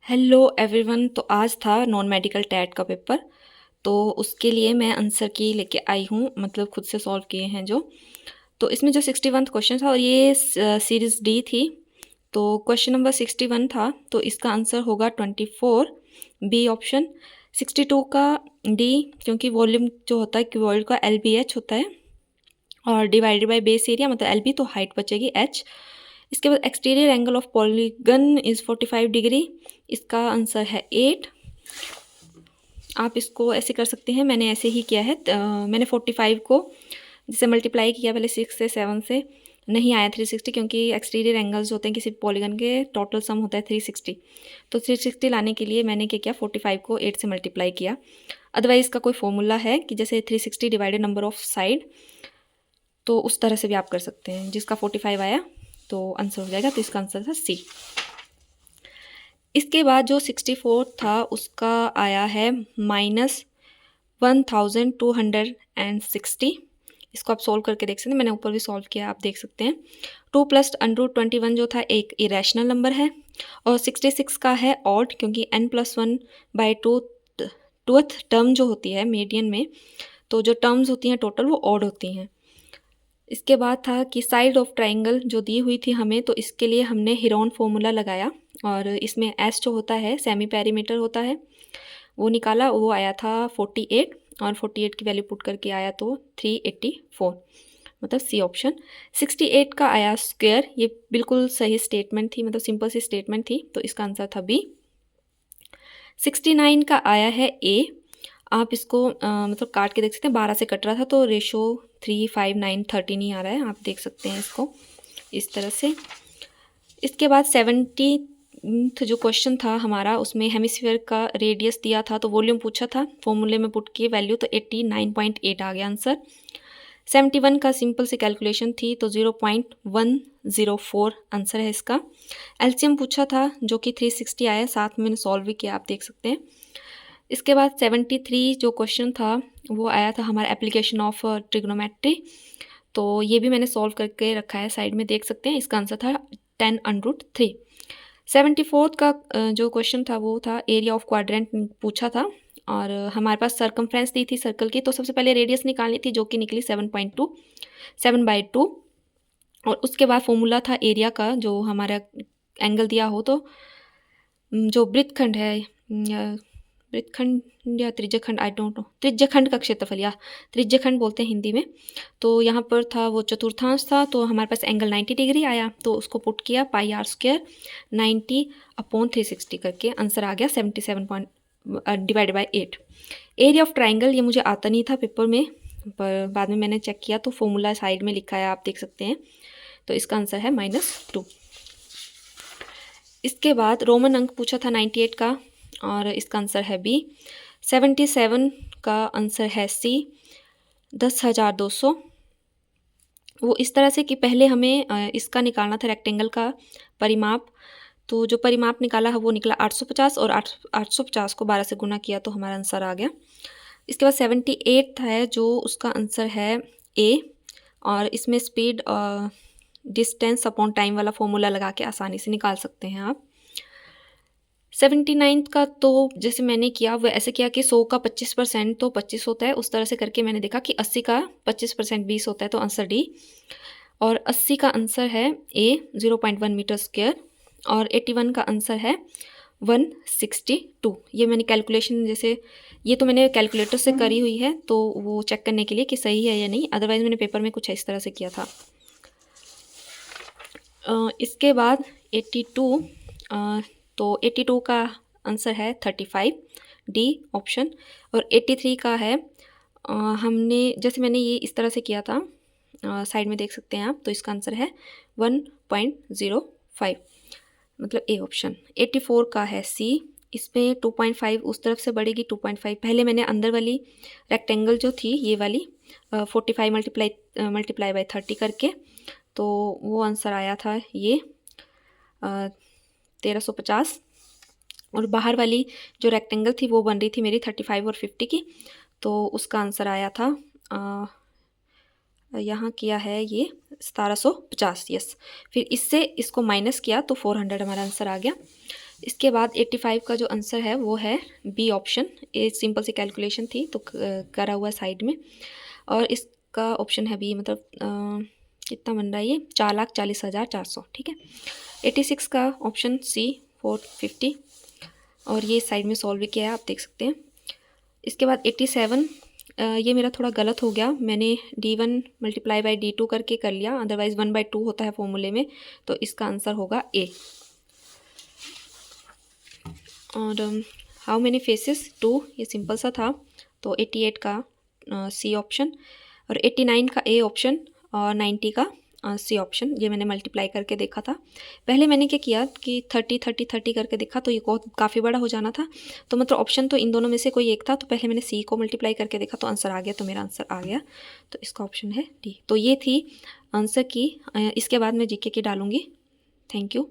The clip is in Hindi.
Hello everyone. तो आज था नॉन मेडिकल टैट का पेपर। तो उसके लिए मैं आंसर की लेके आई हूँ, मतलब खुद से सॉल्व किए हैं जो। तो इसमें जो 61 क्वेश्चन था और ये सीरीज डी थी। तो क्वेश्चन नंबर 61 था तो इसका आंसर होगा 24 बी ऑप्शन। 62 का डी, क्योंकि वॉल्यूम जो होता है क्यूबॉइड का एल बी एच होता है और डिवाइडेड बाय बेस एरिया मतलब एल बी, तो हाइट बचेगी एच। इसके बाद exterior angle of polygon is 45 degree, इसका आंसर है 8। आप इसको ऐसे कर सकते हैं, मैंने ऐसे ही किया है। मैंने 45 को जिसे मल्टीप्लाई किया पहले 6 से 7 से, नहीं आया 360, क्योंकि एक्सटीरियर एंगल्स होते हैं किसी पॉलीगन के टोटल सम होता है 360। तो 360 लाने के लिए मैंने क्या किया, 45 को 8 से मल्टीप्लाई किया। अदरवाइज इसका कोई फॉर्मूला है कि जैसे 360 डिवाइडेड नंबर ऑफ साइड, तो उस तरह से भी आप कर सकते हैं। जिसका 45 आया तो आंसर हो जाएगा, तो इसका आंसर था सी। इसके बाद जो 64 था उसका आया है -1260। इसको आप सोल्व करके देख सकते हैं, मैंने ऊपर भी सॉल्व किया, आप देख सकते हैं। 2 प्लस √21 जो था एक इरेशनल नंबर है, और 66 का है ऑड, क्योंकि n+1/2 टूथ टर्म जो होती है मीडियन में, तो जो टर्म्स होती हैं टोटल वो ऑड होती हैं। इसके बाद था कि साइड ऑफ ट्राइंगल जो दी हुई थी हमें, तो इसके लिए हमने हिरोन फॉर्मूला लगाया और इसमें एस जो होता है सेमी पेरीमीटर होता है वो निकाला, वो आया था 48, और 48 की वैल्यू पुट करके आया तो 384, मतलब सी ऑप्शन। 68 का आया स्क्वायर, ये बिल्कुल सही स्टेटमेंट थी, मतलब सिंपल सी स्टेटमेंट थी, तो इसका आंसर था बी। 69 का आया है ए। आप इसको मतलब काट के देख सकते हैं, 12 से कट रहा था तो रेशो 3, 5, 9, 13 ही आ रहा है, आप देख सकते हैं इसको इस तरह से। इसके बाद 70 जो क्वेश्चन था हमारा, उसमें हेमिस्फीयर का रेडियस दिया था तो वॉल्यूम पूछा था, फॉर्मूले में पुट किए वैल्यू तो 89.8 आ गया आंसर। 71 का सिंपल सी कैलकुलेशन थी तो 0.104 आंसर है इसका। एलसीएम पूछा था जो कि 360 आया, साथ में मैंने सॉल्व भी किया, आप देख सकते हैं। इसके बाद 73 जो क्वेश्चन था वो आया था हमारा एप्लीकेशन ऑफ ट्रिग्नोमेट्री, तो ये भी मैंने सॉल्व करके रखा है, साइड में देख सकते हैं। इसका आंसर था 10√3। 74 का जो क्वेश्चन था वो था एरिया ऑफ क्वाड्रेंट पूछा था, और हमारे पास सरकमफ्रेंस दी थी सर्कल की, तो सबसे पहले रेडियस निकालनी थी जो कि निकली 7.2, 7/2। और उसके बाद फॉर्मूला था एरिया का, जो हमारा एंगल दिया हो तो जो वृत्तखंड है, वृत्तखंड या त्रिज्यखंड, आई डोंट नो, त्रिज्यखंड का क्षेत्रफल या त्रिज्यखंड बोलते हैं हिंदी में, तो यहाँ पर था वो चतुर्थांश था, तो हमारे पास एंगल 90 डिग्री आया, तो उसको पुट किया πr² 90/360 करके आंसर आ गया 77 divided by 8। Area of triangle ये मुझे आता नहीं था पेपर में, पर बाद में मैंने चेक किया तो फॉर्मूला साइड में लिखा है, आप देख सकते हैं, तो इसका आंसर है -2। इसके बाद रोमन अंक पूछा था 98 का, और इसका आंसर है बी। 77 का आंसर है सी, 10,200। वो इस तरह से कि पहले हमें इसका निकालना था रेक्टेंगल का परिमाप, तो जो परिमाप निकाला है वो निकला 850, और 850 को 12 से गुना किया तो हमारा आंसर आ गया। इसके बाद 78 है जो उसका आंसर है ए, और इसमें स्पीड डिस्टेंस अपॉन टाइम वाला फॉर्मूला लगा के आसानी से निकाल सकते हैं आप। 79 का तो जैसे मैंने किया वो ऐसे किया कि 100 का 25% तो 25 होता है, उस तरह से करके मैंने देखा कि 80 का 25% 20 होता है, तो आंसर डी। और 80 का आंसर है ए, 0.1 मीटर स्क्वायर, और 81 का आंसर है 162। ये मैंने कैलकुलेशन, जैसे ये तो मैंने कैलकुलेटर से करी हुई है, तो वो चेक करने के लिए कि सही है या नहीं, अदरवाइज़ मैंने पेपर में कुछ इस तरह से किया था। इसके बाद 82, तो 82 का आंसर है 35, डी ऑप्शन। और 83 का है हमने जैसे मैंने ये इस तरह से किया था, साइड में देख सकते हैं आप, तो इसका आंसर है 1.05, मतलब ए ऑप्शन। 84 का है सी, इसमें 2.5 उस तरफ से बढ़ेगी, 2.5 पहले मैंने अंदर वाली रेक्टेंगल जो थी ये वाली 45 मल्टीप्लाई बाई 30 करके, तो वो आंसर आया था ये 1350। और बाहर वाली जो रेक्टेंगल थी वो बन रही थी मेरी 35 और 50 की, तो उसका आंसर आया था यहाँ किया है ये 1750, यस। फिर इससे इसको माइनस किया तो 400 हमारा आंसर आ गया। इसके बाद 85 का जो आंसर है वो है बी ऑप्शन। ये सिंपल सी कैलकुलेशन थी तो करा हुआ साइड में, और इसका ऑप्शन है बी, मतलब कितना बन रहा है ये 4,40,400, ठीक है। 86 का ऑप्शन सी 450, और ये साइड में सॉल्व भी किया है, आप देख सकते हैं। इसके बाद 87, ये मेरा थोड़ा गलत हो गया, मैंने D1 मल्टीप्लाई बाई D2 करके कर लिया, अदरवाइज़ 1/2 होता है फॉर्मूले में, तो इसका आंसर होगा ए। और हाउ मेनी फेसेस 2, ये सिंपल सा था, तो 88 का सी ऑप्शन, और 89 का ए ऑप्शन, और 90 का सी ऑप्शन। ये मैंने मल्टीप्लाई करके देखा था। पहले मैंने क्या किया कि 30 30 30 करके देखा, तो ये काफ़ी बड़ा हो जाना था, तो मतलब ऑप्शन तो इन दोनों में से कोई एक था, तो पहले मैंने सी को मल्टीप्लाई करके देखा तो आंसर आ गया, तो मेरा आंसर आ गया, तो इसका ऑप्शन है डी। तो ये थी आंसर की। इसके बाद मैं जीके की डालूँगी। Thank you.